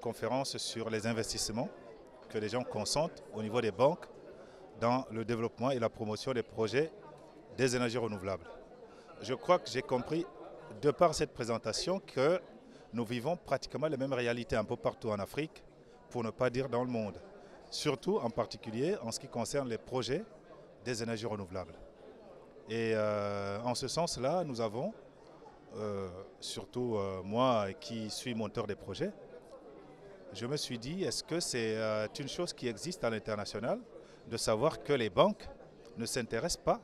conférence sur les investissements que les gens consentent au niveau des banques dans le développement et la promotion des projets des énergies renouvelables. Je crois que j'ai compris de par cette présentation que nous vivons pratiquement les mêmes réalités un peu partout en Afrique, pour ne pas dire dans le monde. Surtout en particulier en ce qui concerne les projets des énergies renouvelables. Et en ce sens-là, nous avons, surtout moi qui suis monteur des projets, je me suis dit, est-ce que c'est une chose qui existe à l'international, de savoir que les banques ne s'intéressent pas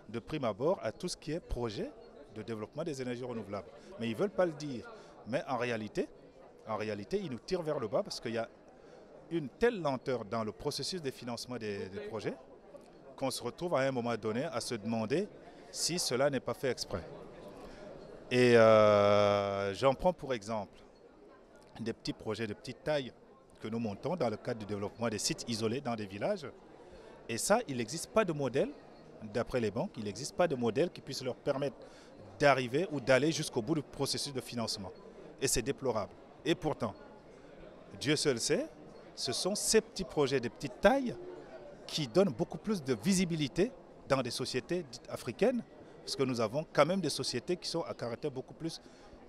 de prime abord à tout ce qui est projet de développement des énergies renouvelables. Mais ils ne veulent pas le dire. Mais en réalité, ils nous tirent vers le bas parce qu'il y a une telle lenteur dans le processus de financement des projets qu'on se retrouve à un moment donné à se demander si cela n'est pas fait exprès. Et j'en prends pour exemple des petits projets de petite taille que nous montons dans le cadre du développement des sites isolés dans des villages. Et ça, il n'existe pas de modèle, d'après les banques, il n'existe pas de modèle qui puisse leur permettre d'arriver ou d'aller jusqu'au bout du processus de financement. Et c'est déplorable. Et pourtant, Dieu seul sait, ce sont ces petits projets de petite taille qui donnent beaucoup plus de visibilité dans des sociétés dites africaines, parce que nous avons quand même des sociétés qui sont à caractère beaucoup plus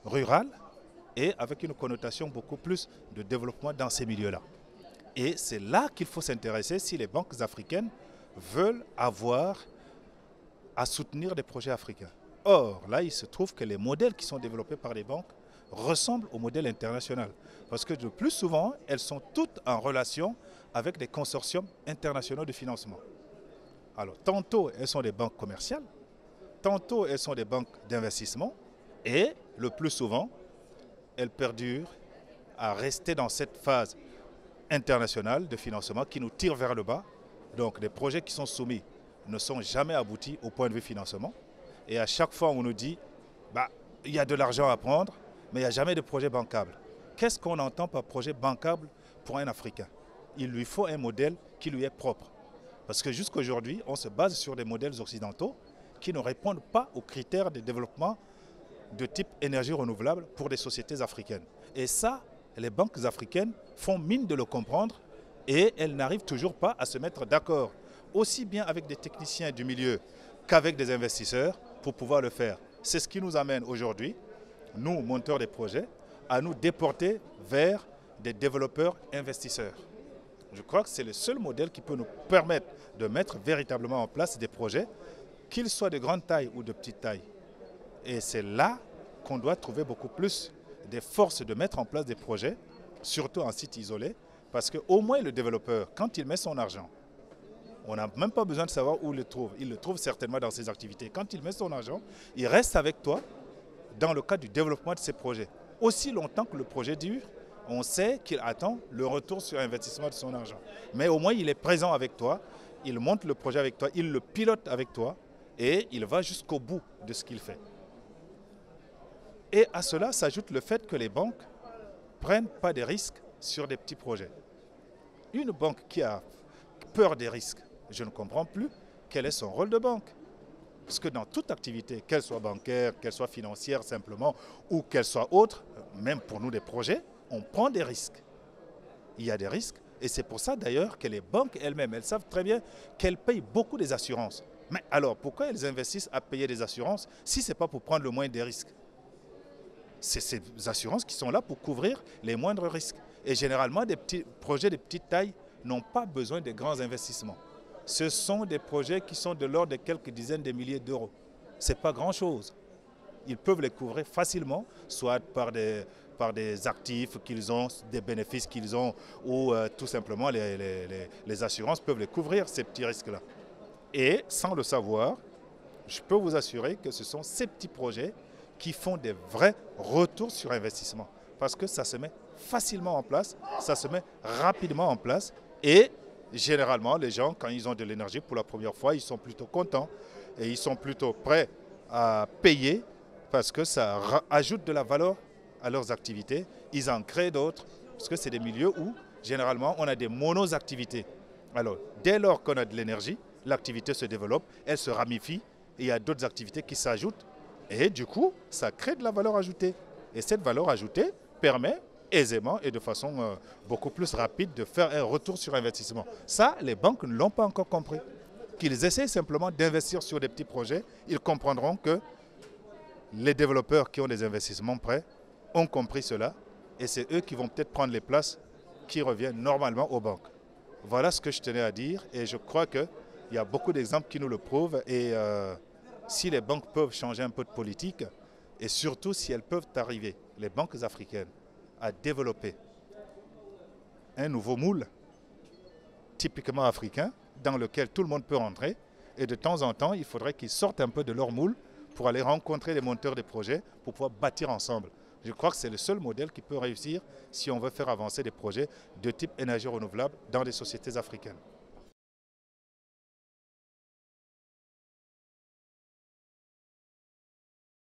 rural et avec une connotation beaucoup plus de développement dans ces milieux-là. Et c'est là qu'il faut s'intéresser si les banques africaines veulent avoir à soutenir des projets africains. Or, là, il se trouve que les modèles qui sont développés par les banques ressemblent au modèle international. Parce que le plus souvent, elles sont toutes en relation avec des consortiums internationaux de financement. Alors, tantôt, elles sont des banques commerciales, tantôt, elles sont des banques d'investissement, et le plus souvent, elles perdurent à rester dans cette phase internationale de financement qui nous tire vers le bas. Donc, les projets qui sont soumis ne sont jamais aboutis au point de vue financement. Et à chaque fois, on nous dit, il y a de l'argent à prendre, mais il n'y a jamais de projet bancable. Qu'est-ce qu'on entend par projet bancable pour un Africain? Il lui faut un modèle qui lui est propre. Parce que jusqu'à aujourd'hui, on se base sur des modèles occidentaux qui ne répondent pas aux critères de développement de type énergie renouvelable pour des sociétés africaines. Et ça, les banques africaines font mine de le comprendre et elles n'arrivent toujours pas à se mettre d'accord, aussi bien avec des techniciens du milieu qu'avec des investisseurs pour pouvoir le faire. C'est ce qui nous amène aujourd'hui, nous, monteurs des projets, à nous déporter vers des développeurs investisseurs. Je crois que c'est le seul modèle qui peut nous permettre de mettre véritablement en place des projets, qu'ils soient de grande taille ou de petite taille. Et c'est là qu'on doit trouver beaucoup plus des forces de mettre en place des projets, surtout en site isolé, parce qu'au moins le développeur, quand il met son argent, on n'a même pas besoin de savoir où il le trouve. Il le trouve certainement dans ses activités. Quand il met son argent, il reste avec toi dans le cadre du développement de ses projets. Aussi longtemps que le projet dure, on sait qu'il attend le retour sur investissement de son argent. Mais au moins, il est présent avec toi, il monte le projet avec toi, il le pilote avec toi et il va jusqu'au bout de ce qu'il fait. Et à cela s'ajoute le fait que les banques ne prennent pas des risques sur des petits projets. Une banque qui a peur des risques, je ne comprends plus quel est son rôle de banque. Parce que dans toute activité, qu'elle soit bancaire, qu'elle soit financière simplement, ou qu'elle soit autre, même pour nous des projets, on prend des risques. Il y a des risques, et c'est pour ça d'ailleurs que les banques elles-mêmes, elles savent très bien qu'elles payent beaucoup des assurances. Mais alors, pourquoi elles investissent à payer des assurances si ce n'est pas pour prendre le moins des risques? C'est ces assurances qui sont là pour couvrir les moindres risques. Et généralement, des petits projets de petite taille n'ont pas besoin de grands investissements. Ce sont des projets qui sont de l'ordre de quelques dizaines de milliers d'euros. Ce n'est pas grand-chose. Ils peuvent les couvrir facilement, soit par des actifs qu'ils ont, des bénéfices qu'ils ont, ou tout simplement les assurances peuvent les couvrir, ces petits risques-là. Et sans le savoir, je peux vous assurer que ce sont ces petits projets qui font des vrais retours sur investissement. Parce que ça se met facilement en place, ça se met rapidement en place et généralement, les gens, quand ils ont de l'énergie pour la première fois, ils sont plutôt contents et ils sont plutôt prêts à payer parce que ça ajoute de la valeur à leurs activités. Ils en créent d'autres parce que c'est des milieux où, généralement, on a des monoactivités. Alors, dès lors qu'on a de l'énergie, l'activité se développe, elle se ramifie et il y a d'autres activités qui s'ajoutent et du coup, ça crée de la valeur ajoutée. Et cette valeur ajoutée permet aisément et de façon beaucoup plus rapide de faire un retour sur investissement. Ça, les banques ne l'ont pas encore compris. Qu'ils essaient simplement d'investir sur des petits projets, ils comprendront que les développeurs qui ont des investissements prêts ont compris cela et c'est eux qui vont peut-être prendre les places qui reviennent normalement aux banques. Voilà ce que je tenais à dire et je crois qu'il y a beaucoup d'exemples qui nous le prouvent et si les banques peuvent changer un peu de politique et surtout si elles peuvent arriver, les banques africaines, à développer un nouveau moule typiquement africain dans lequel tout le monde peut rentrer et de temps en temps, il faudrait qu'ils sortent un peu de leur moule pour aller rencontrer les monteurs des projets pour pouvoir bâtir ensemble. Je crois que c'est le seul modèle qui peut réussir si on veut faire avancer des projets de type énergie renouvelable dans les sociétés africaines.